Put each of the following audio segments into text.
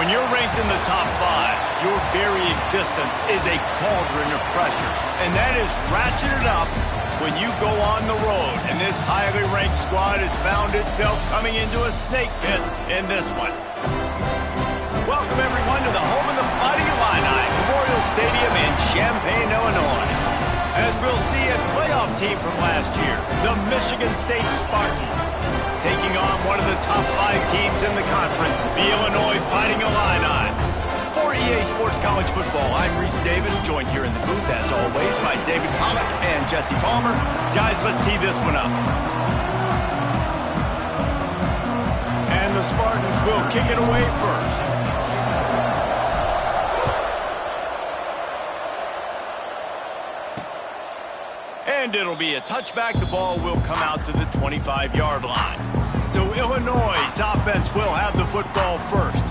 When you're ranked in the top 5, your very existence is a cauldron of pressure. And that is ratcheted up when you go on the road. And this highly ranked squad has found itself coming into a snake pit in this one. Welcome, everyone, to the home of the Fighting Illini, Memorial Stadium in Champaign, Illinois. As we'll see, a playoff team from last year, the Michigan State Spartans, taking on one of the top 5 teams in the conference, the Illinois Fighting Illini. For EA Sports College Football, I'm Reese Davis, joined here in the booth, as always, by David Pollack and Jesse Palmer. Guys, let's tee this one up. And the Spartans will kick it away first. And it'll be a touchback. The ball will come out to the 25-yard line. So Illinois' offense will have the football first.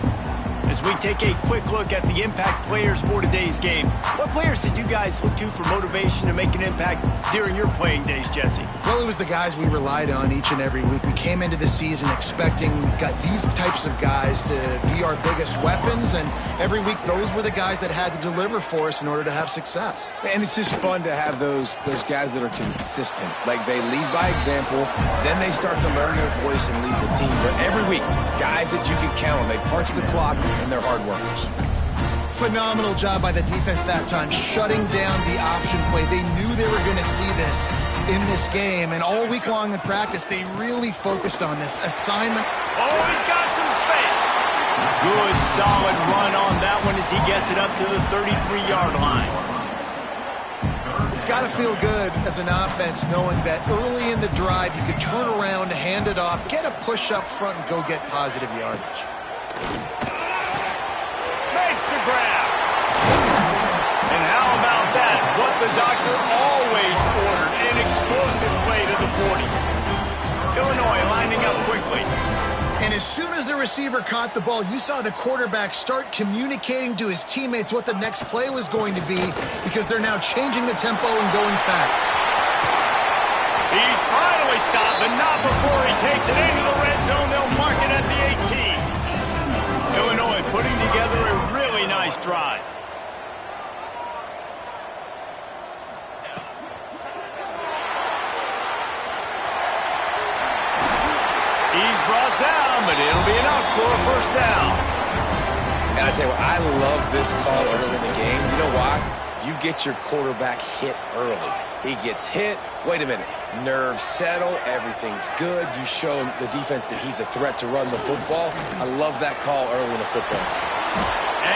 As we take a quick look at the impact players for today's game, what players did you guys look to for motivation to make an impact during your playing days, Jesse? Well, it was the guys we relied on each and every week. We came into the season expecting we got these types of guys to be our biggest weapons, and every week those were the guys that had to deliver for us in order to have success. And it's just fun to have those guys that are consistent. Like, they lead by example, then they start to learn their voice and lead the team. But every week, guys that you can count on, they punch the clock, and they're hard workers. Phenomenal job by the defense that time, shutting down the option play. They knew they were going to see this in this game, and all week long in practice, they really focused on this assignment. Oh, he's got some space. Good, solid run on that one as he gets it up to the 33-yard line. It's got to feel good as an offense knowing that early in the drive, you can turn around, hand it off, get a push up front, and go get positive yardage. Makes the grab. And how about that? What the doctor always ordered, an explosive play to the 40. Illinois lining up quickly. And as soon as the receiver caught the ball, you saw the quarterback start communicating to his teammates what the next play was going to be, because they're now changing the tempo and going fast. He's finally stopped, but not before he takes it into the red zone. They'll mark it at the 18. Illinois putting together a really nice drive. He's brought down, but it'll be enough for a first down. And I tell you what, I love this call early in the game. You know why? You get your quarterback hit early. He gets hit. Wait a minute. Nerves settle. Everything's good. You show the defense that he's a threat to run the football. I love that call early in the football.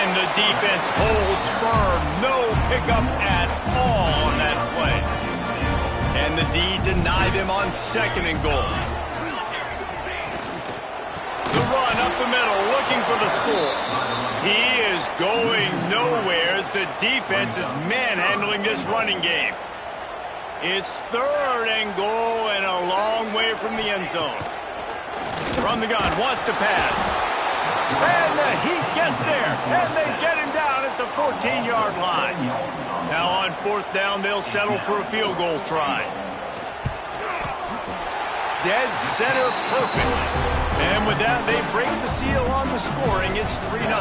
And the defense holds firm. No pickup at all on that play. And the D deny them on 2nd and goal. The run up the middle, looking for the score. He is going nowhere as the defense is manhandling this running game. It's 3rd and goal and a long way from the end zone. From the gun, wants to pass. And the Heat gets there, and they get him down at the 14-yard line. Now on 4th down, they'll settle for a field goal try. Dead center perfect. And with that, they break the seal on the scoring. It's 3-0.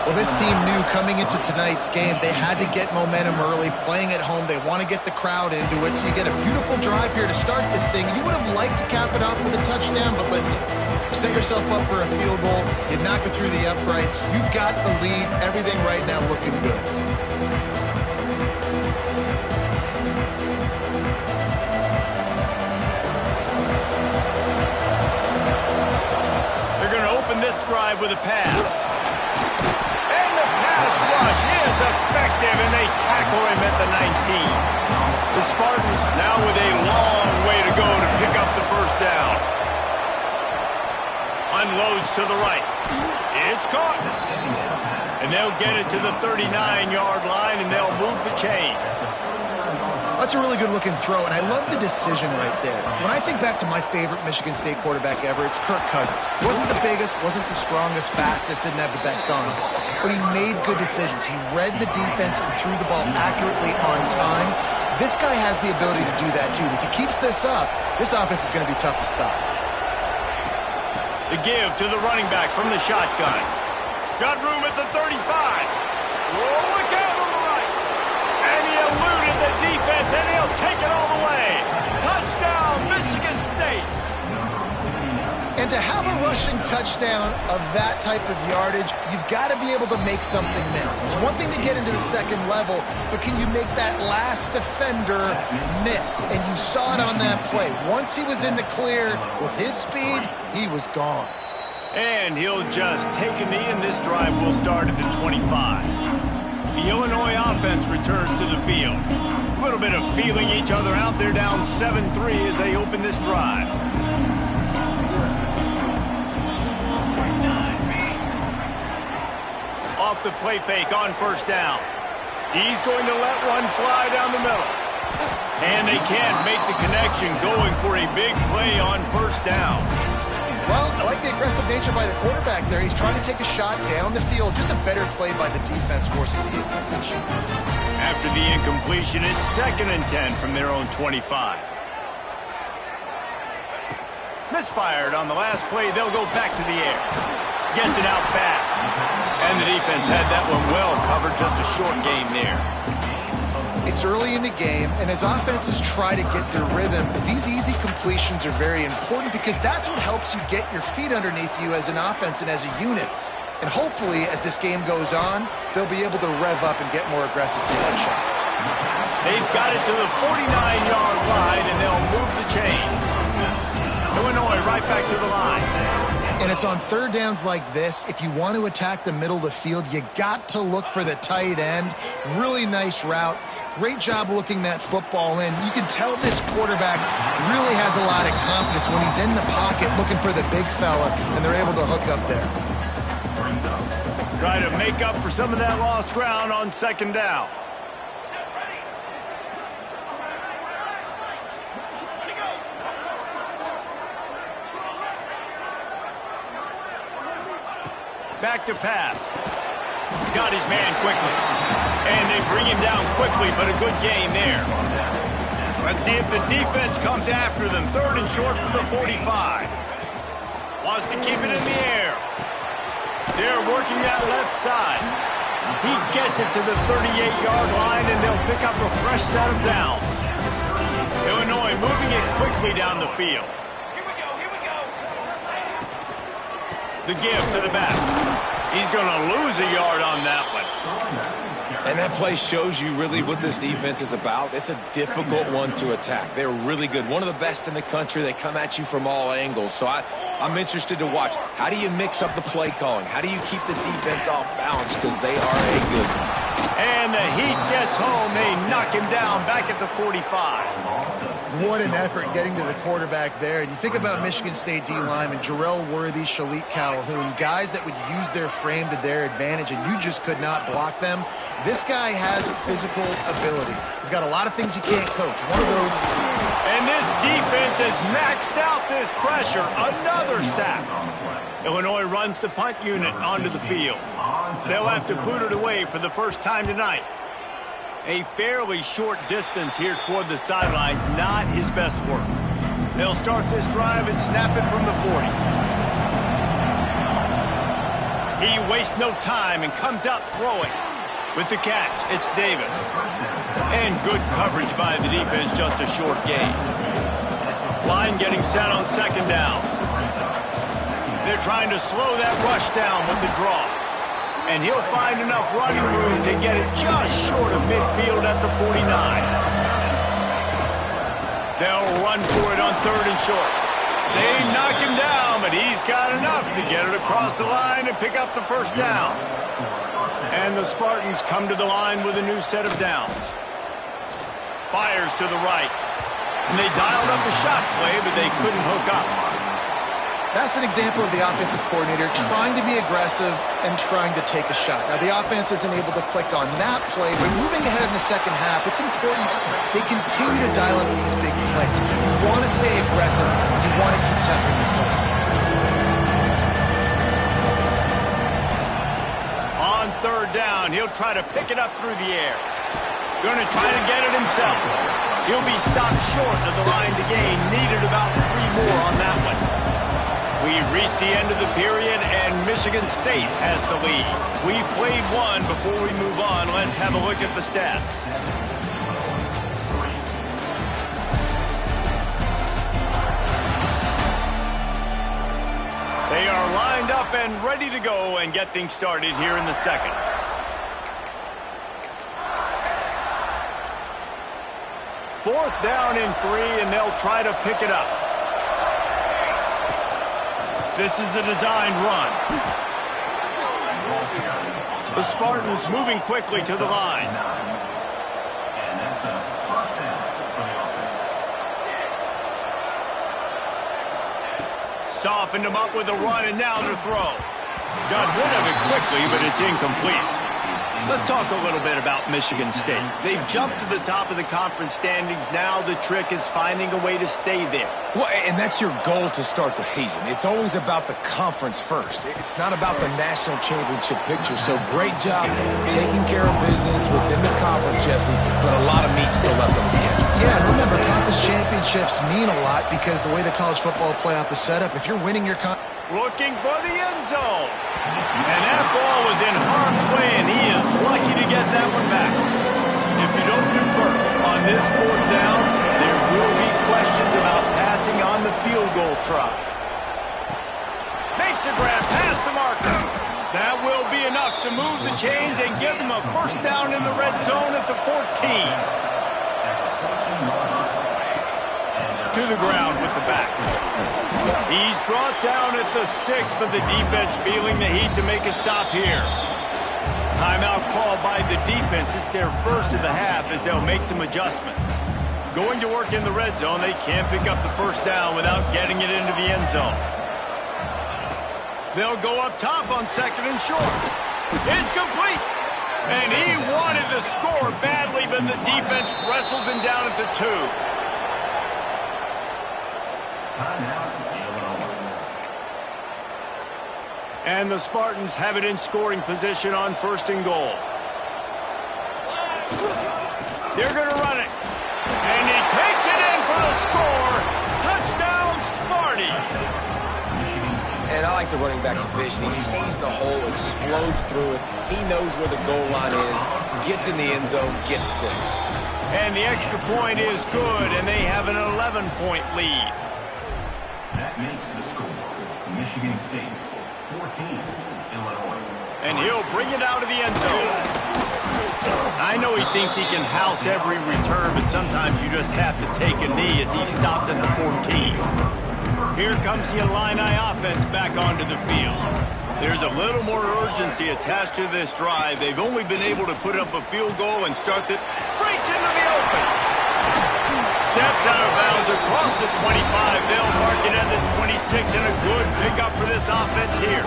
Well, this team knew coming into tonight's game they had to get momentum early. Playing at home, they want to get the crowd into it. So you get a beautiful drive here to start this thing. You would have liked to cap it off with a touchdown, but listen, you set yourself up for a field goal. You knock it through the uprights. You've got the lead. Everything right now looking good. This drive with a pass. And the pass rush is effective, and they tackle him at the 19. The Spartans now with a long way to go to pick up the first down. Unloads to the right. It's caught. And they'll get it to the 39-yard line, and they'll move the chains. That's a really good-looking throw, and I love the decision right there. When I think back to my favorite Michigan State quarterback ever, it's Kirk Cousins. Wasn't the biggest, wasn't the strongest, fastest, didn't have the best arm, but he made good decisions. He read the defense and threw the ball accurately on time. This guy has the ability to do that, too. If he keeps this up, this offense is going to be tough to stop. The give to the running back from the shotgun. Got room at the 35. Oh, look out on the right. And he eluded the defense, and he'll take it all the way. Touchdown, Michigan State. And to have a rushing touchdown of that type of yardage, you've got to be able to make something miss. It's one thing to get into the second level, but can you make that last defender miss? And you saw it on that play. Once he was in the clear with his speed, he was gone. And he'll just take a knee, and this drive will start at the 25. The Illinois offense returns to the field. A little bit of feeling each other out. They're down 7-3 as they open this drive. Off the play fake on first down. He's going to let one fly down the middle. And they can't make the connection, going for a big play on first down. Well, I like the aggressive nature by the quarterback there. He's trying to take a shot down the field. Just a better play by the defense forcing the incompletion. After the incompletion, it's 2nd and 10 from their own 25. Misfired on the last play. They'll go back to the air. Gets it out fast. And the defense had that one well covered. Just a short gain there. It's early in the game, and as offenses try to get their rhythm, these easy completions are very important because that's what helps you get your feet underneath you as an offense and as a unit. And hopefully, as this game goes on, they'll be able to rev up and get more aggressive taking shots. They've got it to the 49-yard line, and they'll move the chains. Illinois right back to the line. And it's on third downs like this. If you want to attack the middle of the field, you got to look for the tight end. Really nice route. Great job looking that football in. You can tell this quarterback really has a lot of confidence when he's in the pocket looking for the big fella, and they're able to hook up there. Try to make up for some of that lost ground on second down. Back to pass. Got his man quickly. And they bring him down quickly, but a good gain there. Let's see if the defense comes after them. 3rd and short from the 45. Wants to keep it in the air. They're working that left side. He gets it to the 38-yard line, and they'll pick up a fresh set of downs. Illinois moving it quickly down the field. The give to the back. He's going to lose a yard on that one. And that play shows you really what this defense is about. It's a difficult one to attack. They're really good. One of the best in the country. They come at you from all angles. So I'm interested to watch. How do you mix up the play calling? How do you keep the defense off balance? Because they are a good one. And the heat gets home. They knock him down back at the 45. What an effort getting to the quarterback there. And you think about Michigan State D-linemen, Jarrell Worthy, Shalik Calhoun, guys that would use their frame to their advantage, and you just could not block them. This guy has physical ability. He's got a lot of things you can't coach. One of those. And this defense has maxed out this pressure. Another sack. Illinois runs the punt unit onto the field. They'll have to boot it away for the first time tonight. A fairly short distance here toward the sidelines, not his best work. They'll start this drive and snap it from the 40. He wastes no time and comes out throwing. With the catch, it's Davis. And good coverage by the defense, just a short gain. Line getting set on second down. They're trying to slow that rush down with the draw. And he'll find enough running room to get it just short of midfield at the 49. They'll run for it on 3rd and short. They knock him down, but he's got enough to get it across the line and pick up the first down. And the Spartans come to the line with a new set of downs. Fires to the right. And they dialed up a shot play, but they couldn't hook up. That's an example of the offensive coordinator trying to be aggressive and trying to take a shot. Now, the offense isn't able to click on that play, but moving ahead in the second half, it's important they continue to dial up these big plays. You want to stay aggressive. You want to keep testing the zone. On 3rd down, he'll try to pick it up through the air. Going to try to get it himself. He'll be stopped short of the line to gain. Needed about 3 more on that one. We've reached the end of the period, and Michigan State has the lead. We've played one. Before we move on, let's have a look at the stats. They are lined up and ready to go and get things started here in the second. Fourth down and 3, and they'll try to pick it up. This is a designed run. The Spartans moving quickly to the line. Softened him up with a run, and now to throw. Got rid of it quickly, but it's incomplete. Let's talk a little bit about Michigan State. They've jumped to the top of the conference standings. Now the trick is finding a way to stay there. Well, and that's your goal to start the season. It's always about the conference first. It's not about the national championship picture. So great job taking care of business within the conference, Jesse, but a lot of meat still left on the schedule. Yeah, and remember, conference championships mean a lot because the way the college football playoff is set up, if you're winning your looking for the end zone. And that ball was in harm's way, and he is lucky to get that one back. If you don't convert on this fourth down, there will be questions about passing on the field goal try. Makes the grab past the marker. That will be enough to move the chains and give them a first down in the red zone at the 14. To the ground with the back. He's brought down at the 6, but the defense feeling the heat to make a stop here. Timeout called by the defense. It's their first of the half as they'll make some adjustments. Going to work in the red zone. They can't pick up the first down without getting it into the end zone. They'll go up top on second and short. It's complete. And he wanted to score badly, but the defense wrestles him down at the 2. And the Spartans have it in scoring position on first and goal. They're going to run it. And he takes it in for the score. Touchdown, Sparty. And I like the running back's vision. He sees the hole, explodes through it. He knows where the goal line is, gets in the end zone, gets 6. And the extra point is good, and they have an 11-point lead. That makes the score Michigan State 14, Illinois. And he'll bring it out of the end zone. I know he thinks he can house every return, but sometimes you just have to take a knee as he stopped at the 14. Here comes the Illini offense back onto the field. There's a little more urgency attached to this drive. They've only been able to put up a field goal and start the... breaks into the open. Steps out of bounds across the 25. They'll mark it at the 26, and a good pickup for this offense here.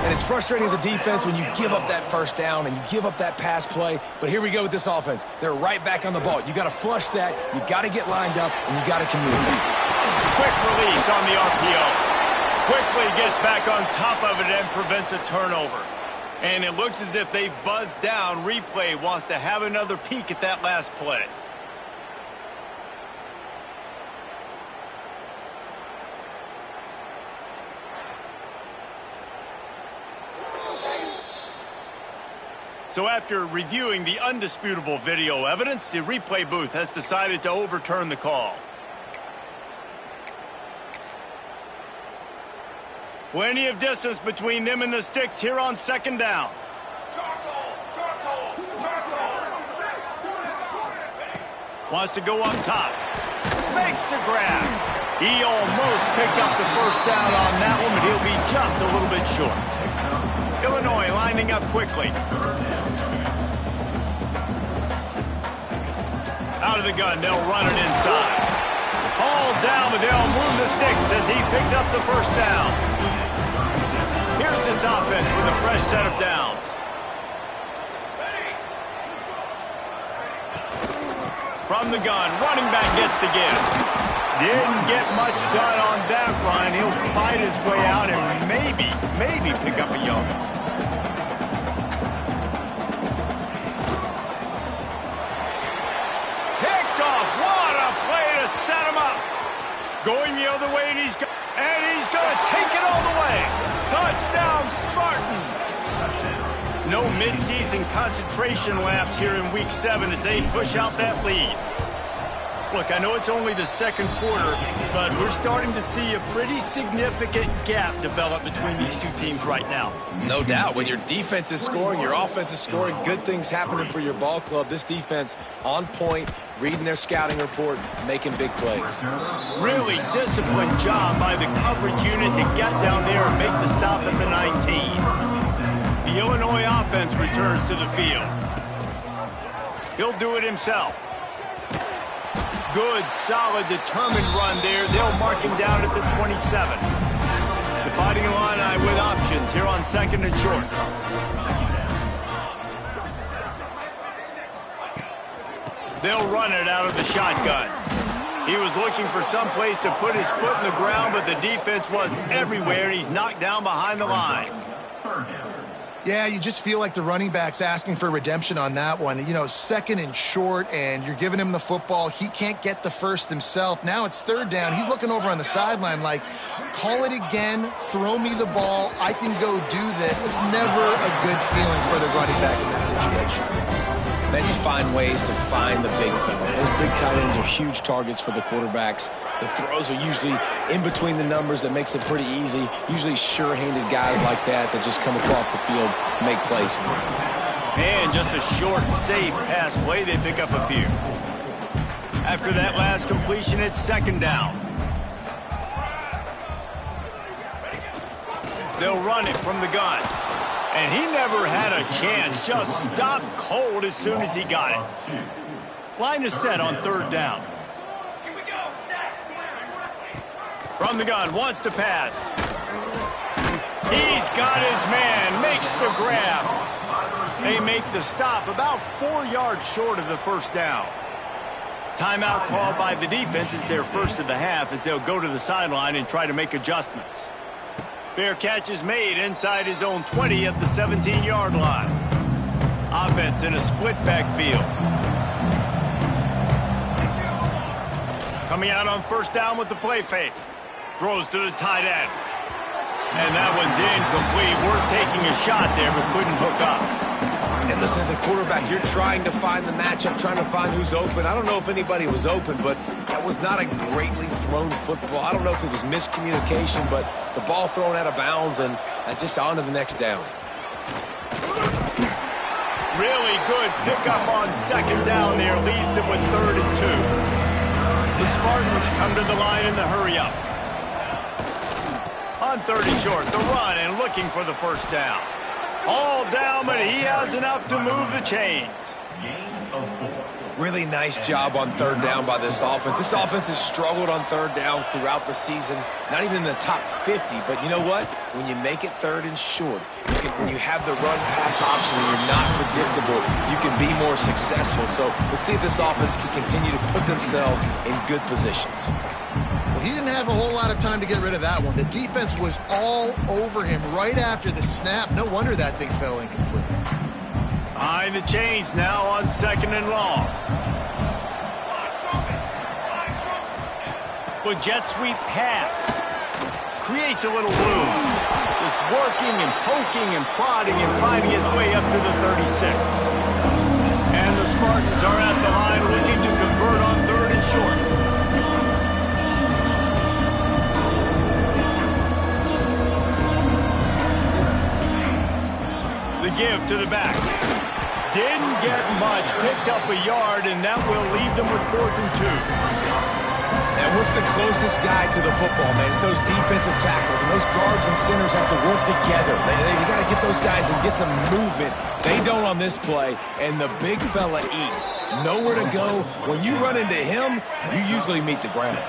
And it's frustrating as a defense when you give up that first down and you give up that pass play. But here we go with this offense. They're right back on the ball. You got to flush that. You got to get lined up, and you got to communicate. Quick release on the RPO. Quickly gets back on top of it and prevents a turnover. And it looks as if they've buzzed down. Replay wants to have another peek at that last play. So after reviewing the undisputable video evidence, the replay booth has decided to overturn the call. Plenty of distance between them and the sticks here on second down. Wants to go up top. Makes the grab. He almost picked up the first down on that one, but he'll be just a little bit short. Illinois lining up quickly. Out of the gun, they'll run it inside. All down, but they'll move the sticks as he picks up the first down. Here's this offense with a fresh set of downs. From the gun, running back gets the give. Didn't get much done on that run. He'll fight his way out and maybe pick up a yard. Picked off. What a play to set him up. Going the other way, and he's got No mid-season concentration laps here in Week 7 as they push out that lead. Look, I know it's only the second quarter, but we're starting to see a pretty significant gap develop between these two teams right now. No doubt. When your defense is scoring, your offense is scoring, good things happening for your ball club. This defense on point, reading their scouting report, making big plays. Really disciplined job by the coverage unit to get down there and make the stop at the 19. The Illinois offense returns to the field. He'll do it himself. Good, solid, determined run there. They'll mark him down at the 27. The Fighting Illini with options here on 2nd and short. They'll run it out of the shotgun. He was looking for some place to put his foot in the ground, but the defense was everywhere, and he's knocked down behind the line. Yeah, you just feel like the running back's asking for redemption on that one. You know, 2nd and short, and you're giving him the football. He can't get the first himself. Now it's 3rd down. He's looking over on the sideline like, call it again, throw me the ball, I can go do this. It's never a good feeling for the running back in that situation. They just find ways to find the big fellas. Those big tight ends are huge targets for the quarterbacks. The throws are usually in between the numbers. That makes it pretty easy. Usually sure-handed guys like that just come across the field, make plays for them. And just a short, safe pass play, they pick up a few. After that last completion, it's 2nd down. They'll run it from the gun. And he never had a chance. Just stopped cold as soon as he got it. Line is set on 3rd down. From the gun, wants to pass. He's got his man, makes the grab. They make the stop about 4 yards short of the 1st down. Timeout called by the defense is their first of the half as they'll go to the sideline and try to make adjustments. Fair catch is made inside his own 20 at the 17-yard line. Offense in a split backfield. Coming out on 1st down with the play fake. Throws to the tight end. And that one's incomplete. We're taking a shot there, but couldn't hook up. And listen, as a quarterback, you're trying to find the matchup, trying to find who's open. I don't know if anybody was open, but that was not a greatly thrown football. I don't know if it was miscommunication, but the ball thrown out of bounds and just on to the next down. Really good pickup on 2nd down there. Leaves them with 3rd and 2. The Spartans come to the line in the hurry-up. On 3rd and short, the run and looking for the 1st down. All down, but he has enough to move the chains. Really nice job on 3rd down by this offense. This offense has struggled on 3rd downs throughout the season. Not even in the top 50, but you know what? When you make it 3rd and short, when you have the run-pass option and you're not predictable, you can be more successful. So let's see if this offense can continue to put themselves in good positions. Well, he didn't have a whole lot of time to get rid of that one. The defense was all over him right after the snap. No wonder that thing fell incomplete. Behind the chains now on 2nd and long. Well, jet sweep pass. Creates a little room. Just working and poking and prodding and finding his way up to the 36. And the Spartans are at the line looking to convert on 3rd and short. The give to the back. Didn't get much, picked up a yard, and that will leave them with 4th and 2. And what's the closest guy to the football, man? It's those defensive tackles, and those guards and centers have to work together. They got to get those guys and get some movement. They don't on this play, and the big fella eats. Nowhere to go. When you run into him, you usually meet the ground.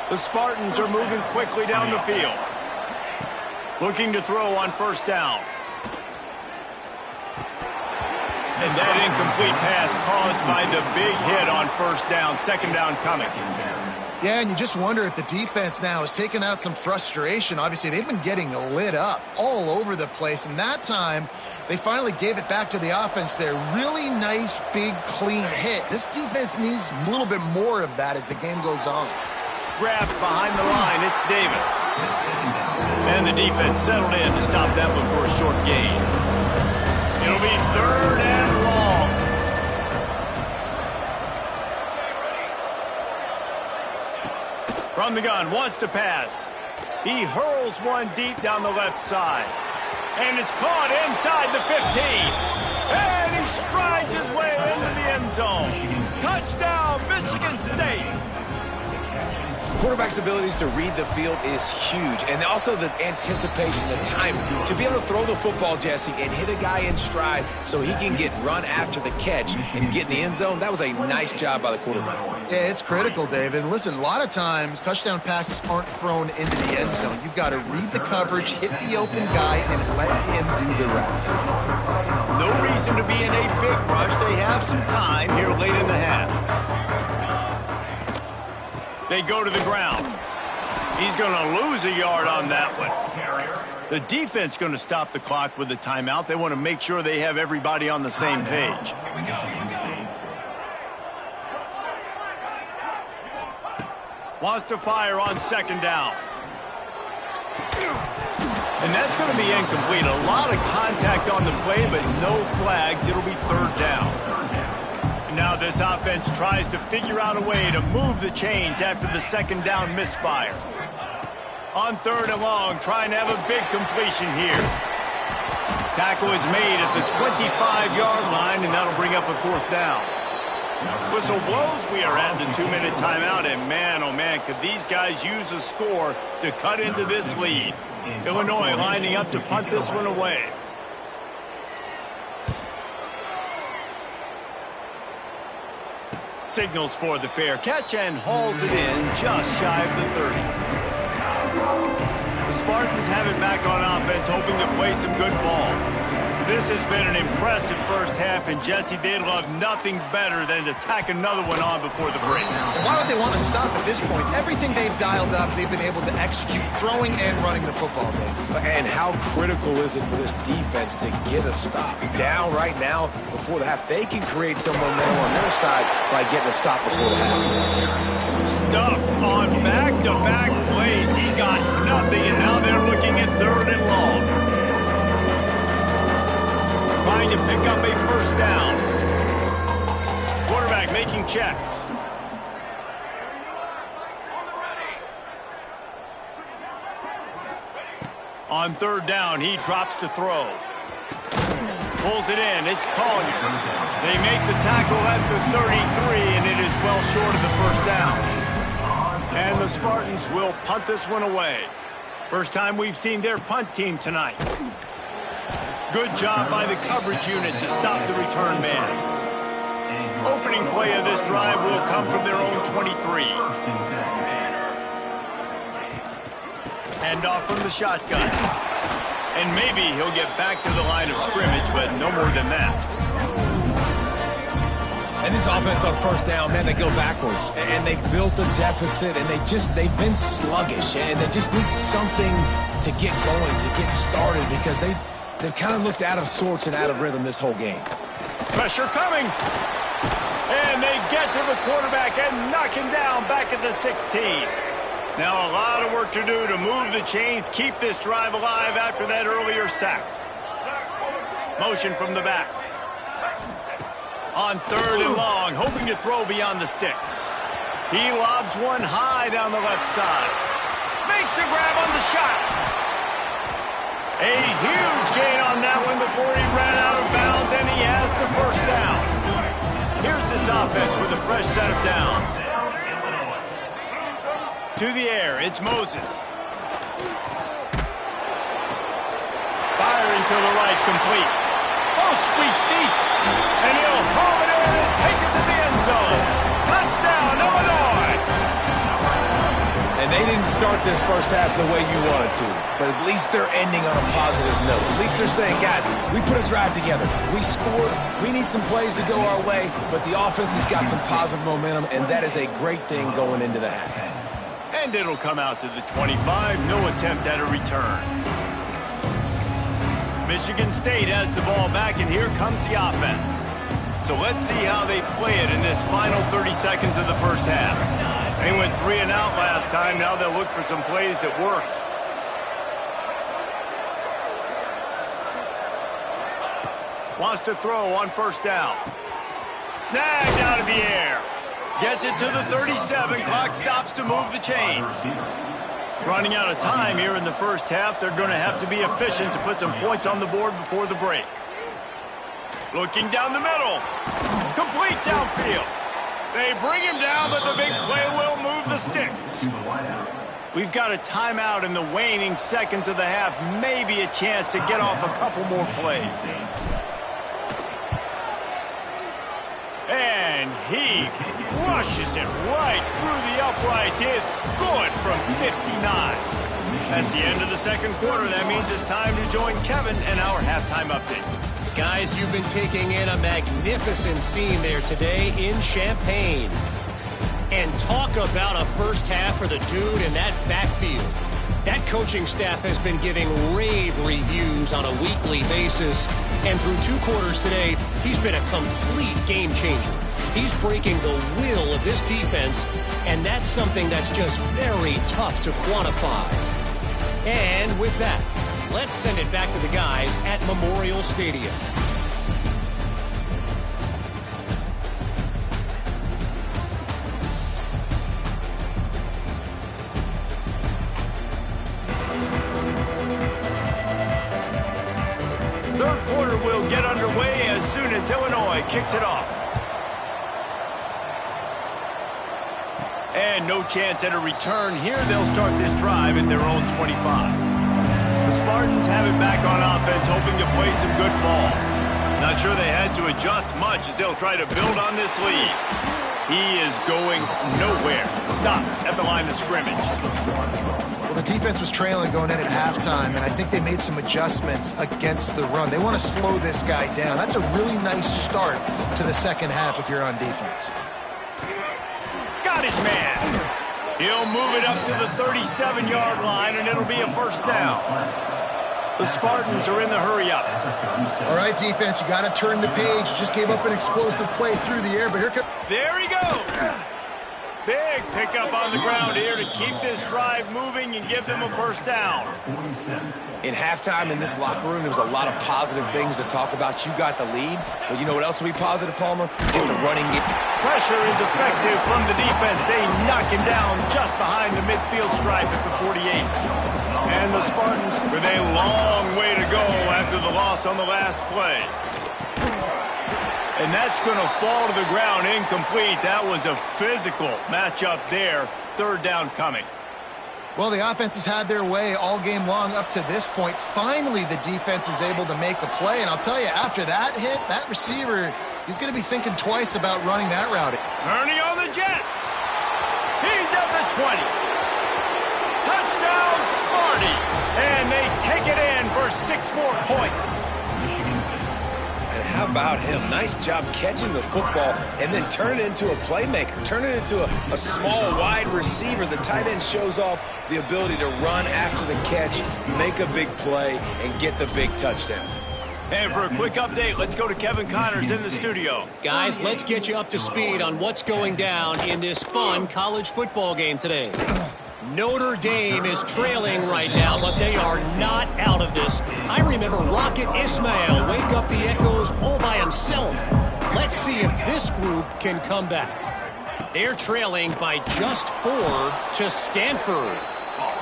The Spartans are moving quickly down the field. Looking to throw on 1st down. And that incomplete pass caused by the big hit on 1st down. 2nd down coming. Yeah, and you just wonder if the defense now has taken out some frustration. Obviously, they've been getting lit up all over the place. And that time, they finally gave it back to the offense there. Really nice, big, clean hit. This defense needs a little bit more of that as the game goes on. Grabbed behind the line. It's Davis. And the defense settled in to stop that one for a short gain. It'll be 3rd and long. From the gun, wants to pass. He hurls one deep down the left side. And it's caught inside the 15. And he strides his way into the end zone. Touchdown, Michigan State. Quarterback's abilities to read the field is huge. And also the anticipation, the time to be able to throw the football, Jesse, and hit a guy in stride so he can get run after the catch and get in the end zone. That was a nice job by the quarterback. Yeah, it's critical, David. Listen, a lot of times touchdown passes aren't thrown into the end zone. You've got to read the coverage, hit the open guy, and let him do the rest. No reason to be in a big rush. They have some time here late in the half. They go to the ground. He's going to lose a yard on that one. The defense going to stop the clock with the timeout. They want to make sure they have everybody on the same page. Wants to fire on 2nd down. And that's going to be incomplete. A lot of contact on the play, but no flags. It'll be 3rd down. Now this offense tries to figure out a way to move the chains after the 2nd down misfire. On 3rd and long, trying to have a big completion here. Tackle is made at the 25-yard line, and that'll bring up a 4th down. Whistle blows, we are at the 2-minute timeout, and man, oh man, could these guys use a score to cut into this lead. Illinois lining up to punt this one away. Signals for the fair catch and hauls it in just shy of the 30. The Spartans have it back on offense, hoping to play some good ball. This has been an impressive first half, and Jesse, they'd love nothing better than to tack another one on before the break. And why would they want to stop at this point? Everything they've dialed up, they've been able to execute, throwing and running the football game. And how critical is it for this defense to get a stop? Down right now before the half, they can create some momentum on their side by getting a stop before the half. Stuff on back-to-back plays. He got nothing, and now they're looking at 3rd and long. Trying to pick up a 1st down. Quarterback making checks. On 3rd down, he drops to throw. Pulls it in. It's Collier. They make the tackle at the 33, and it is well short of the 1st down. And the Spartans will punt this one away. First time we've seen their punt team tonight. Good job by the coverage unit to stop the return man. Opening play of this drive will come from their own 23. Hand off from the shotgun. And maybe he'll get back to the line of scrimmage, but no more than that. And this offense on 1st down, man, they go backwards. And they built a deficit, and they've been sluggish. And they just need something to get going, to get started, because they've kind of looked out of sorts and out of rhythm this whole game. Pressure coming. And they get to the quarterback and knock him down back at the 16. Now a lot of work to do to move the chains, keep this drive alive after that earlier sack. Motion from the back. On 3rd and long, hoping to throw beyond the sticks. He lobs one high down the left side. Makes a grab on the shot. A huge gain on that one before he ran out of bounds, and he has the 1st down. Here's this offense with a fresh set of downs. To the air, it's Moses. Firing to the right, complete. Oh, sweet feet. And he'll haul it in and take it to the end zone. Touchdown, Illinois. And they didn't start this first half the way you wanted to, but at least they're ending on a positive note. At least they're saying, guys, we put a drive together. We scored. We need some plays to go our way, but the offense has got some positive momentum, and that is a great thing going into the half. And it'll come out to the 25. No attempt at a return. Michigan State has the ball back, and here comes the offense. So let's see how they play it in this final 30 seconds of the first half. They went 3 and out last time. Now they'll look for some plays that work. Wants to throw on first down. Snagged out of the air. Gets it to the 37. Clock stops to move the chains. Running out of time here in the first half. They're going to have to be efficient to put some points on the board before the break. Looking down the middle. Complete downfield. They bring him down, but the big play will move the sticks. We've got a timeout in the waning seconds of the half. Maybe a chance to get off a couple more plays. And he crushes it right through the uprights. It's good from 59. That's the end of the second quarter. That means it's time to join Kevin and our halftime update. Guys, you've been taking in a magnificent scene there today in Champaign. And talk about a first half for the dude in that backfield. That coaching staff has been giving rave reviews on a weekly basis. And through 2 quarters today, he's been a complete game changer. He's breaking the will of this defense, and that's something that's just very tough to quantify. And with that, let's send it back to the guys at Memorial Stadium. Third quarter will get underway as soon as Illinois kicks it off. And no chance at a return here. They'll start this drive at their own 25. The Spartans have it back on offense, hoping to play some good ball. Not sure they had to adjust much as they'll try to build on this lead. He is going nowhere. Stop at the line of scrimmage. Well, the defense was trailing going in at halftime, and I think they made some adjustments against the run. They want to slow this guy down. That's a really nice start to the second half if you're on defense. Got his man. He'll move it up to the 37-yard line, and it'll be a first down. The Spartans are in the hurry-up. All right, defense, you got to turn the page. Just gave up an explosive play through the air, but here comes... There he goes. Big pickup on the ground here to keep this drive moving and give them a first down. In halftime in this locker room, there was a lot of positive things to talk about. You got the lead, but you know what else will be positive, Palmer? If the running game... Pressure is effective from the defense. They knock him down just behind the midfield stripe at the 48. And the Spartans with a long way to go after the loss on the last play. And that's going to fall to the ground incomplete. That was a physical matchup there. Third down coming. Well, the offense has had their way all game long up to this point. Finally, the defense is able to make a play. And I'll tell you, after that hit, that receiver, he's going to be thinking twice about running that route. Turning on the Jets. He's at the 20. Touchdown, Sparty. And they take it in for 6 more points. And how about him? Nice job catching the football and then turn it into a playmaker. Turn it into a small, wide receiver. The tight end shows off the ability to run after the catch, make a big play, and get the big touchdown. And for a quick update, let's go to Kevin Connors in the studio. Guys, let's get you up to speed on what's going down in this fun college football game today. Notre Dame is trailing right now, but they are not out of this. I remember Rocket Ismail wake up the echoes all by himself. Let's see if this group can come back. They're trailing by just 4 to Stanford.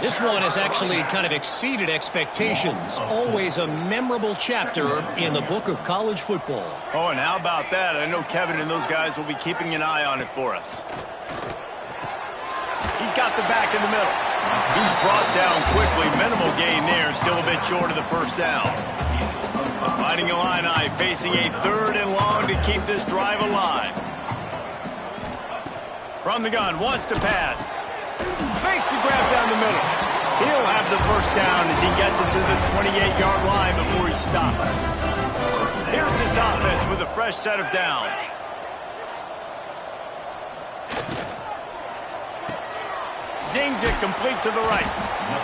This one has actually kind of exceeded expectations. Always a memorable chapter in the book of college football. Oh, and how about that? I know Kevin and those guys will be keeping an eye on it for us. He's got the back in the middle. He's brought down quickly. Minimal gain there. Still a bit short of the first down. The Fighting Illini facing a 3rd and long to keep this drive alive. From the gun, wants to pass. Makes the grab down the middle. He'll have the first down as he gets it to the 28-yard line before he stops. Here's his offense with a fresh set of downs. Zings it complete to the right.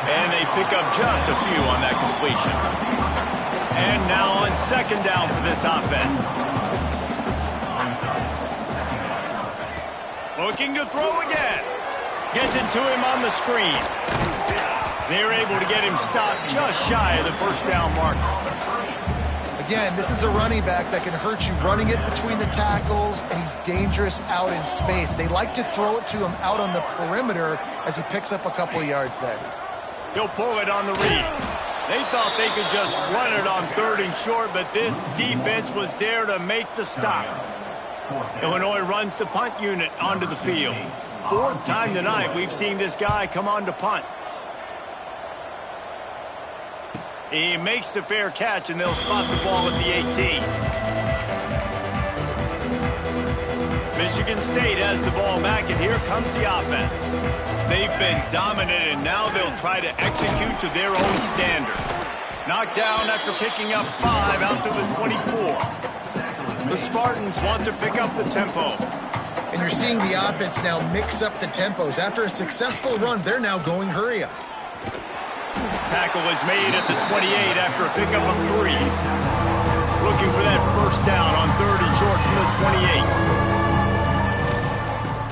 And they pick up just a few on that completion. And now on 2nd down for this offense. Looking to throw again. Gets it to him on the screen. They're able to get him stopped just shy of the first down mark. Again, this is a running back that can hurt you running it between the tackles, and he's dangerous out in space. They like to throw it to him out on the perimeter as he picks up a couple of yards there. He'll pull it on the read. They thought they could just run it on 3rd and short, but this defense was there to make the stop. Illinois runs the punt unit onto the field. 4th time tonight we've seen this guy come on to punt. He makes the fair catch, and they'll spot the ball at the 18. Michigan State has the ball back, and here comes the offense. They've been dominant, and now they'll try to execute to their own standard. Knocked down after picking up 5 out to the 24. The Spartans want to pick up the tempo. And you're seeing the offense now mix up the tempos. After a successful run, they're now going hurry up. Tackle is made at the 28 after a pickup of 3. Looking for that first down on 3rd and short from the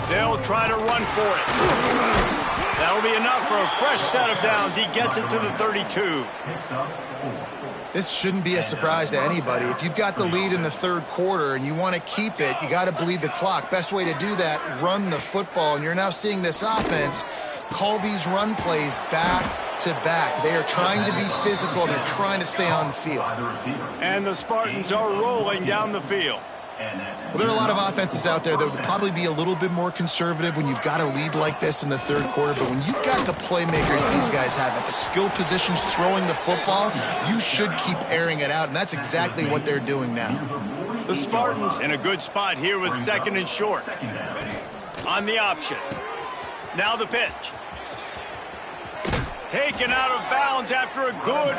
28. They'll try to run for it. That'll be enough for a fresh set of downs. He gets it to the 32. This shouldn't be a surprise to anybody. If you've got the lead in the 3rd quarter and you want to keep it, you got to bleed the clock. Best way to do that, run the football. And you're now seeing this offense call these run plays back to back. They are trying to be physical. They're trying to stay on the field. And the Spartans are rolling down the field. Well, there are a lot of offenses out there that would probably be a little bit more conservative when you've got a lead like this in the 3rd quarter. But when you've got the playmakers these guys have at the skill positions throwing the football, you should keep airing it out. And that's exactly what they're doing now. The Spartans in a good spot here with 2nd and short. On the option. Now the pitch. Taken out of bounds after a good...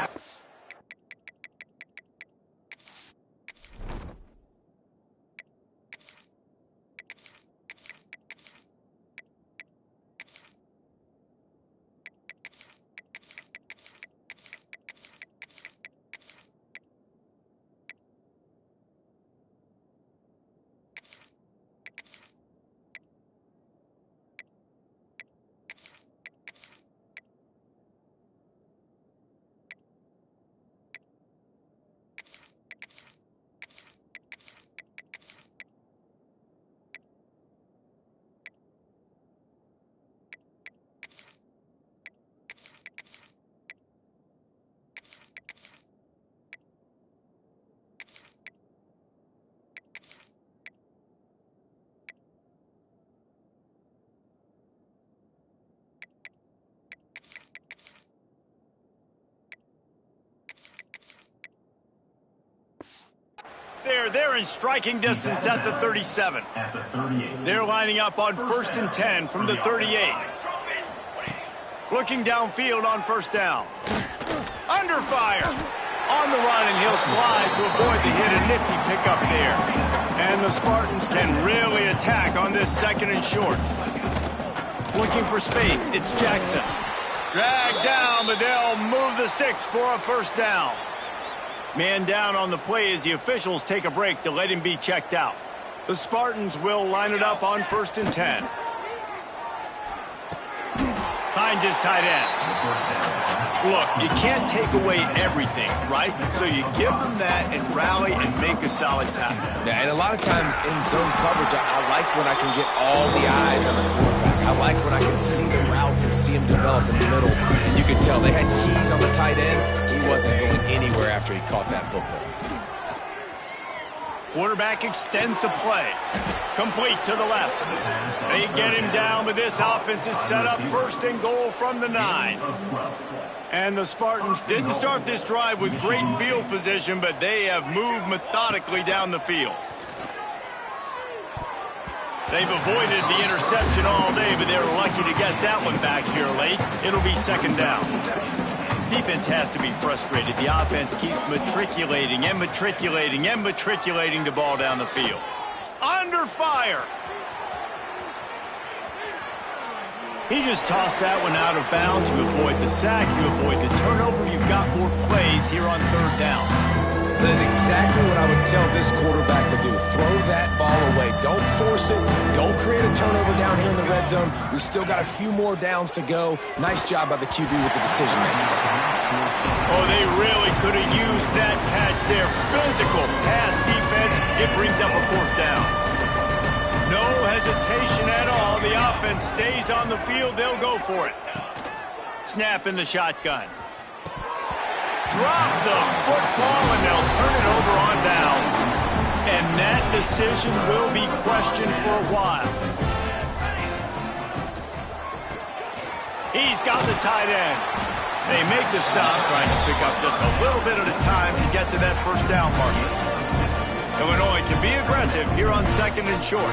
They're in striking distance at the 37. They're lining up on 1st and 10 from the 38. Looking downfield on 1st down. Under fire. On the run, and he'll slide to avoid the hit. A nifty pickup there. And the Spartans can really attack on this 2nd and short. Looking for space. It's Jackson. Dragged down, but they'll move the sticks for a 1st down. Man down on the play as the officials take a break to let him be checked out. The Spartans will line it up on 1st and 10. Finds his tight end. Look, you can't take away everything, right? So you give them that and rally and make a solid tackle. Yeah, and a lot of times in zone coverage, I like when I can get all the eyes on the quarterback. I like when I can see the routes and see him develop in the middle. And you could tell they had keys on the tight end. He wasn't going anywhere after he caught that football. Quarterback extends the play. Complete to the left. They get him down, but this offense is set up 1st and goal from the 9. And the Spartans didn't start this drive with great field position, but they have moved methodically down the field. They've avoided the interception all day, but they were lucky to get that one back here late. It'll be 2nd down. Defense has to be frustrated. The offense keeps matriculating and matriculating and matriculating the ball down the field. Under fire. He just tossed that one out of bounds. You avoid the sack, you avoid the turnover. You've got more plays here on 3rd down. That is exactly what I would tell this quarterback to do. Throw that ball away. Don't force it. Don't create a turnover down here in the red zone. We still got a few more downs to go. Nice job by the QB with the decision making. Oh, they really could have used that catch there physical pass defense. It brings up a fourth down. No hesitation at all. The offense stays on the field. They'll go for it. Snap in the shotgun. Drop the football, and they'll turn it over on downs. And that decision will be questioned for a while. He's got the tight end. They make the stop, trying to pick up just a little bit at a time to get to that first down marker. Illinois can be aggressive here on second and short.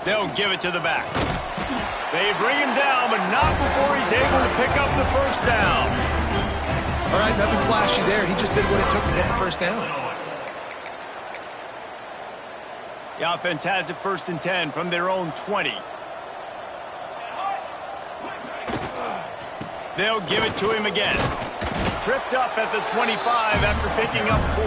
They'll give it to the back. They bring him down, but not before he's able to pick up the first down. All right, nothing flashy there. He just did what it took to get the first down. The offense has it first and 10 from their own 20. They'll give it to him again. Tripped up at the 25 after picking up 4.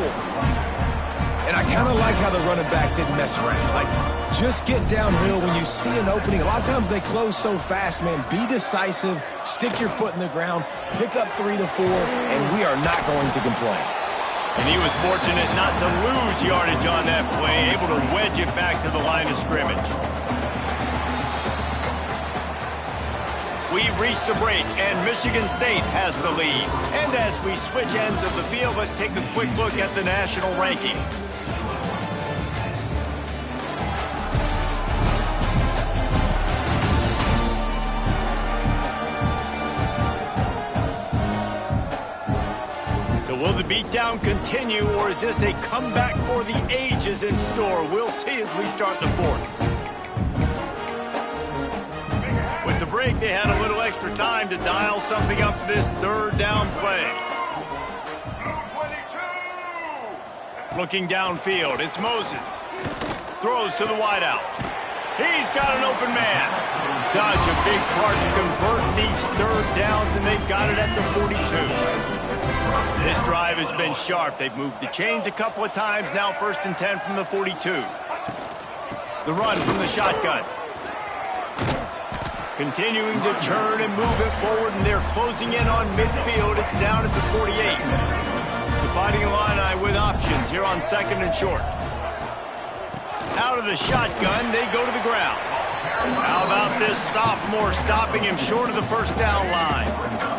And I kind of like how the running back didn't mess around. Like, just get downhill when you see an opening. A lot of times they close so fast, man. Be decisive, stick your foot in the ground, pick up 3 to 4, and we are not going to complain. And he was fortunate not to lose yardage on that play, able to wedge it back to the line of scrimmage. We've reached the break, and Michigan State has the lead. And as we switch ends of the field, let's take a quick look at the national rankings. So will the beatdown continue, or is this a comeback for the ages in store? We'll see as we start the fourth. With the break, they had a little extra time to dial something up for this third down play. Looking downfield, it's Moses. Throws to the wideout. He's got an open man. Such a big part to convert these third downs, and they've got it at the 42. This drive has been sharp. They've moved the chains a couple of times. Now first and 10 from the 42. The run from the shotgun. Continuing to turn and move it forward, and they're closing in on midfield. It's down at the 48. The Fighting Illini with options here on second and short. Out of the shotgun, they go to the ground. How about this sophomore stopping him short of the first down line?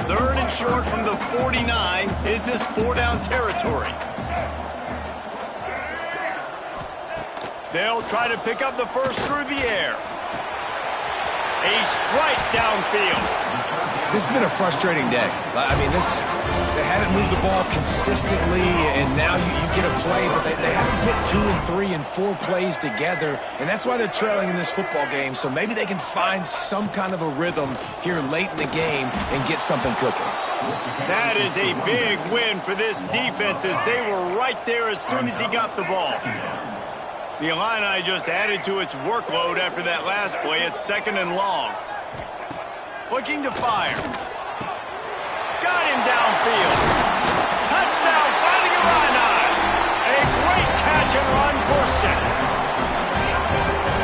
Third and short from the 49. Is this 4-down territory? They'll try to pick up the first through the air. A strike downfield. This has been a frustrating day. I mean, they haven't moved the ball consistently, and now you get a play, but they haven't put 2 and 3 and 4 plays together, and that's why they're trailing in this football game. So maybe they can find some kind of a rhythm here late in the game and get something cooking. That is a big win for this defense, as they were right there as soon as he got the ball. The Illini just added to its workload after that last play. It's second and long. Looking to fire. Got him downfield. Touchdown, Fighting Illini. A great catch and run for 6.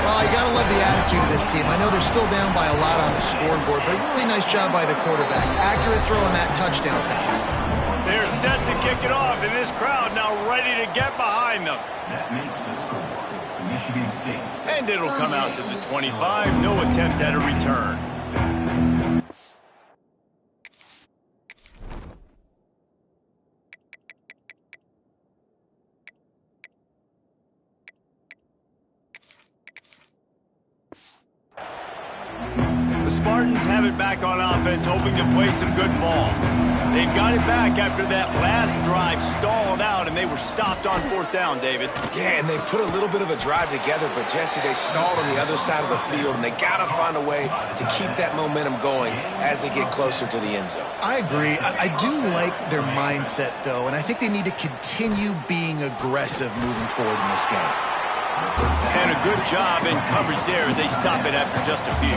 Well, you got to love the attitude of this team. I know they're still down by a lot on the scoreboard, but a really nice job by the quarterback. Accurate throw on that touchdown pass. They're set to kick it off, and this crowd now ready to get behind them. That makes the score. Michigan State. And it'll come out to the 25. No attempt at a return. The Spartans have it back on offense, hoping to play some good ball. They've got it back after that last drive stalled out, and they were stopped on 4th down, David. Yeah, and they put a little bit of a drive together, but, Jesse, they stalled on the other side of the field, and they got to find a way to keep that momentum going as they get closer to the end zone. I agree. I do like their mindset, though, and I think they need to continue being aggressive moving forward in this game. And a good job in coverage there as they stop it after just a few.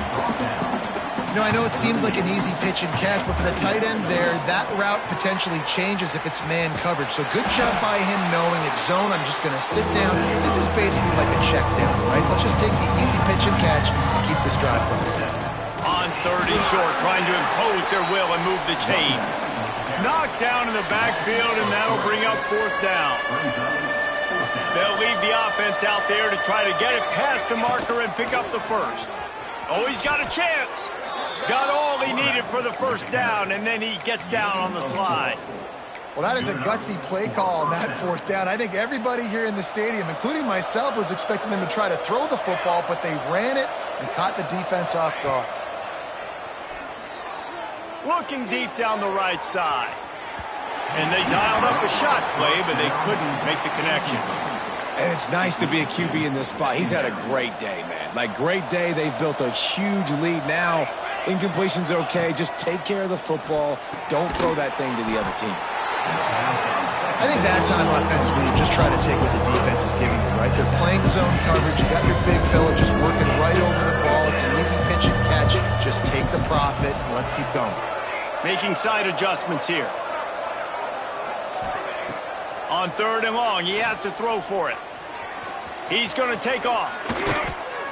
You know, I know it seems like an easy pitch and catch, but for the tight end there, that route potentially changes if it's man coverage. So good job by him knowing it's zone. I'm just going to sit down. This is basically like a check down, right? Let's just take the easy pitch and catch and keep this drive going. On 3rd and short, trying to impose their will and move the chains. Knocked down in the backfield, and that'll bring up 4th down. They'll leave the offense out there to try to get it past the marker and pick up the first. Oh, he's got a chance. Got all he needed for the 1st down, and then he gets down on the slide. Well, that is a gutsy play call on that 4th down. I think everybody here in the stadium, including myself, was expecting them to try to throw the football, but they ran it and caught the defense off guard. Looking deep down the right side. And they dialed up a shot play, but they couldn't make the connection. And it's nice to be a QB in this spot. He's had a great day, man. Like, great day. They've built a huge lead now. Incompletion's okay. Just take care of the football. Don't throw that thing to the other team. I think that time offensively, you just try to take what the defense is giving you, right? They're playing zone coverage. You got your big fella just working right over the ball. It's an easy pitch and catch. Just take the profit, and let's keep going. Making side adjustments here. On 3rd and long, he has to throw for it. He's going to take off.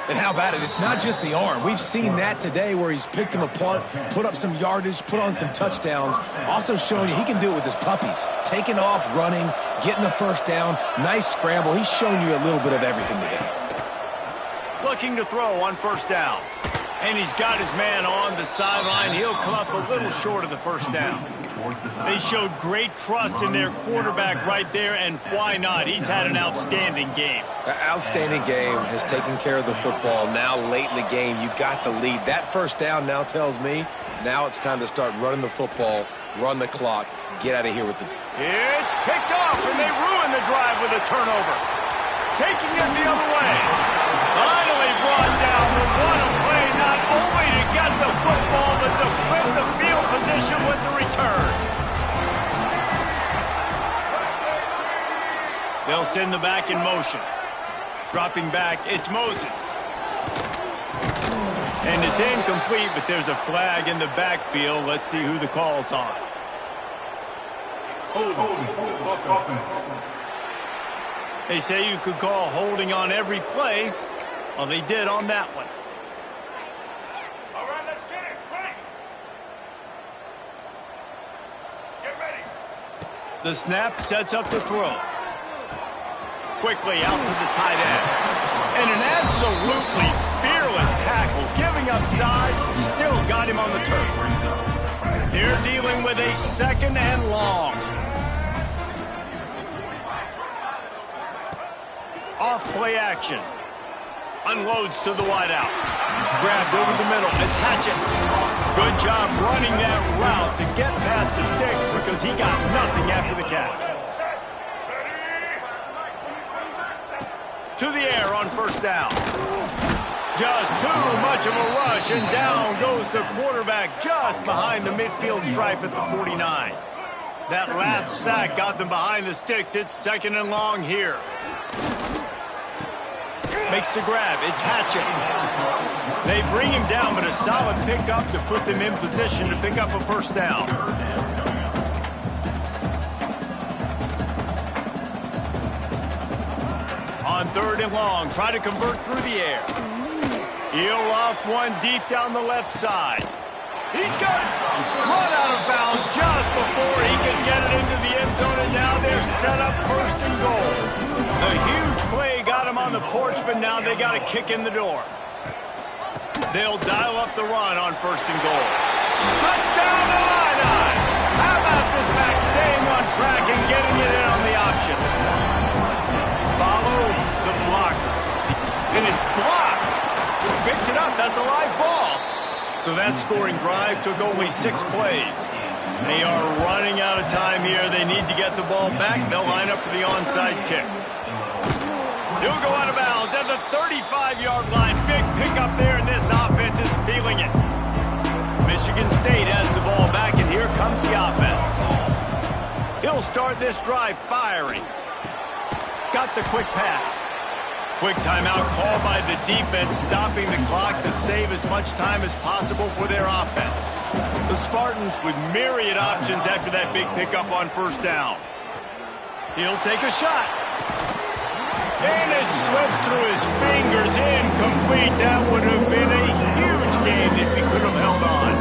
And how about it? It's not just the arm. We've seen that today where he's picked them apart, put up some yardage, put on some touchdowns. Also showing you he can do it with his puppies. Taking off, running, getting the 1st down. Nice scramble. He's shown you a little bit of everything today. Looking to throw on 1st down. And he's got his man on the sideline. He'll come up a little short of the 1st down. They showed great trust in their quarterback right there, and why not? He's had an outstanding game. Outstanding game, has taken care of the football. Now late in the game, you got the lead. That 1st down now tells me now it's time to start running the football, run the clock, get out of here with the... It's picked off, and they ruin the drive with a turnover. Taking it the other way. Finally brought down, but what a play, not only to get the football, but to flip the field position with the return. They'll send the back in motion. Dropping back, it's Moses. And it's incomplete, but there's a flag in the backfield. Let's see who the call's on. They say you could call holding on every play. Well, they did on that one. All right, let's get it. Quick. Get ready. The snap sets up the throw. Quickly out to the tight end. And an absolutely fearless tackle, giving up size, still got him on the turf. They're dealing with a 2nd and long. Off play action. Unloads to the wideout. Grabbed over the middle. It's Hatchett. Good job running that route to get past the sticks because he got nothing after the catch. To the air on 1st down. Just too much of a rush, and down goes the quarterback just behind the midfield stripe at the 49. That last sack got them behind the sticks. It's 2nd and long here. Makes the grab. It's Hatchett. They bring him down, but a solid pickup to put them in position to pick up a 1st down. On 3rd and long, try to convert through the air. He'll off one deep down the left side. He's got it. Run out of bounds just before he can get it into the end zone, and now they're set up 1st and goal. A huge play got him on the porch, but now they got a kick in the door. They'll dial up the run on 1st and goal. Touchdown to Illini! How about this back staying on track and getting it in on the option? Follow the blockers. And it's blocked. Picks it up. That's a live ball. So that scoring drive took only 6 plays. They are running out of time here. They need to get the ball back. They'll line up for the onside kick. He'll go out of bounds at the 35-yard line. Big pickup there, and this offense is feeling it. Michigan State has the ball back, and here comes the offense. He'll start this drive firing. Got the quick pass. Quick timeout called by the defense, stopping the clock to save as much time as possible for their offense. The Spartans with myriad options after that big pickup on 1st down. He'll take a shot. And it slips through his fingers. Incomplete. That would have been a huge gain if he could have held on.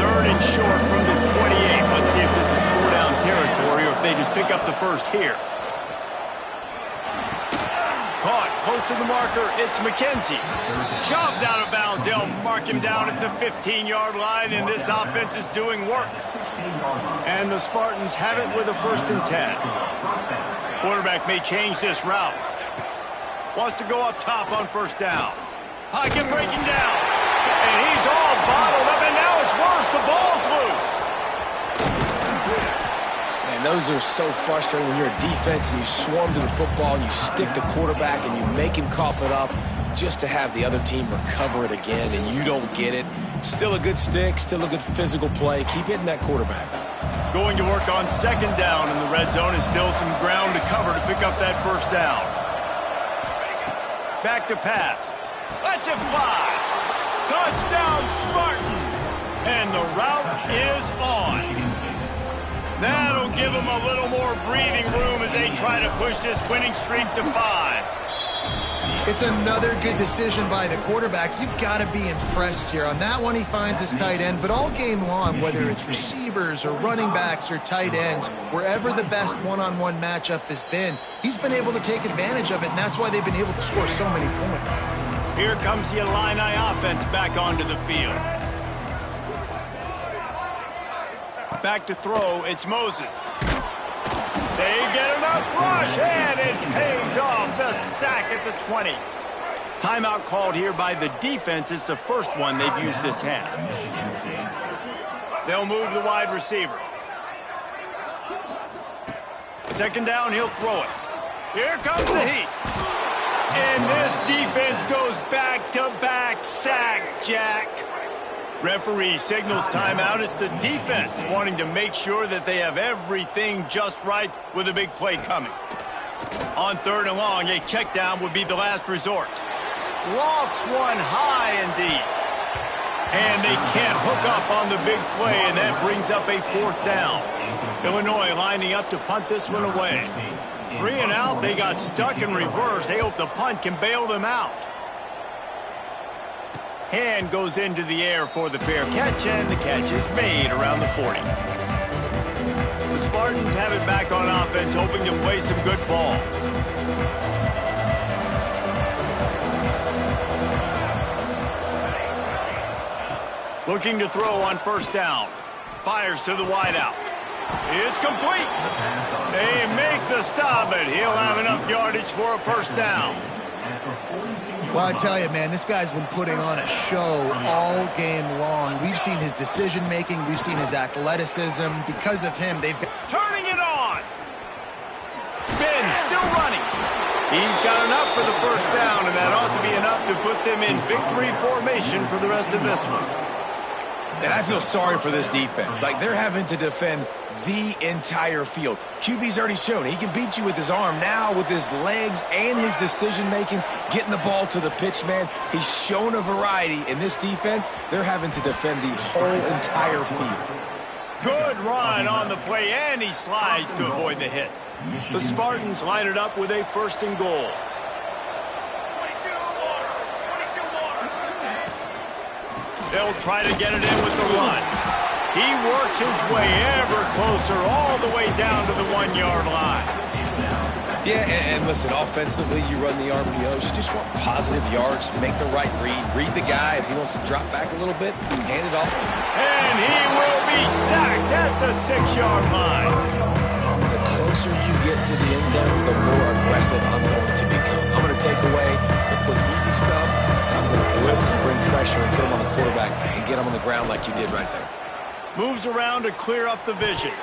3rd and short from the 28. Let's see if this is 4-down territory or if they just pick up the first here. Caught close to the marker. It's McKenzie. Shoved out of bounds. They'll mark him down at the 15-yard line, and this offense is doing work. And the Spartans have it with a 1st and 10. Quarterback may change this route. Wants to go up top on 1st down. Pocket breaking down. And he's all bottled up, and now it's worse. The ball's loose. Man, those are so frustrating when you're a defense and you swarm to the football and you stick the quarterback and you make him cough it up just to have the other team recover it again, and you don't get it. Still a good stick, still a good physical play. Keep hitting that quarterback. Going to work on 2nd down in the red zone, and still some ground to cover to pick up that 1st down. Back to pass. Let's it fly. Touchdown, Spartans. And the route is on. That'll give them a little more breathing room as they try to push this winning streak to 5. It's another good decision by the quarterback. You've got to be impressed here. On that one, he finds his tight end, but all game long, whether it's receivers or running backs or tight ends, wherever the best one-on-one matchup has been, he's been able to take advantage of it, and that's why they've been able to score so many points. Here comes the Illini offense back onto the field. Back to throw, it's Moses. They get enough rush, and it pays off. The sack at the 20. Timeout called here by the defense. It's the first one they've used this half. They'll move the wide receiver. 2nd down, he'll throw it. Here comes the heat. And this defense goes back-to-back sack, Jack. Referee signals timeout. It's the defense wanting to make sure that they have everything just right with a big play coming. On 3rd and long, a check down would be the last resort. Lofts one high and deep. And they can't hook up on the big play, and that brings up a 4th down. Illinois lining up to punt this one away. 3 and out, they got stuck in reverse. They hope the punt can bail them out. Hand goes into the air for the fair catch, and the catch is made around the 40. The Spartans have it back on offense, hoping to play some good ball. Looking to throw on 1st down. Fires to the wideout. It's complete. They make the stop, but he'll have enough yardage for a 1st down. Well, I tell you, man, this guy's been putting on a show all game long. We've seen his decision-making. We've seen his athleticism. Because of him, they've got... Turning it on. Spin, still running. He's got enough for the 1st down, and that ought to be enough to put them in victory formation for the rest of this one. And I feel sorry for this defense. Like, they're having to defend the entire field. QB's already shown he can beat you with his arm. Now with his legs and his decision-making, getting the ball to the pitch, man, he's shown a variety. In this defense, they're having to defend the whole entire field. Good run on the play, and he slides to avoid the hit. The Spartans line it up with a 1st and goal. They'll try to get it in with the run. He works his way ever closer all the way down to the 1-yard line. Yeah, and listen, offensively, you run the RPOs. You just want positive yards, make the right read. Read the guy. If he wants to drop back a little bit, hand it off. And he will be sacked at the 6-yard line. The closer you get to the end zone, the more aggressive I'm going to become. I'm going to take away the quick, easy stuff. I'm going to blitz and bring pressure and put him on the quarterback and get him on the ground like you did right there. Moves around to clear up the vision.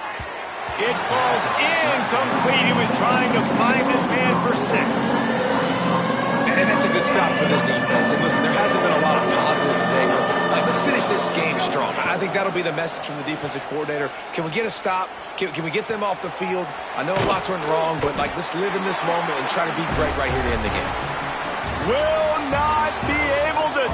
It falls incomplete. He was trying to find his man for 6. And that's a good stop for this defense. And listen, there hasn't been a lot of positive today, but let's finish this game strong. I think that'll be the message from the defensive coordinator. Can we get a stop? Can we get them off the field? I know lots went wrong, but let's live in this moment and try to be great right here to end the game. Will not be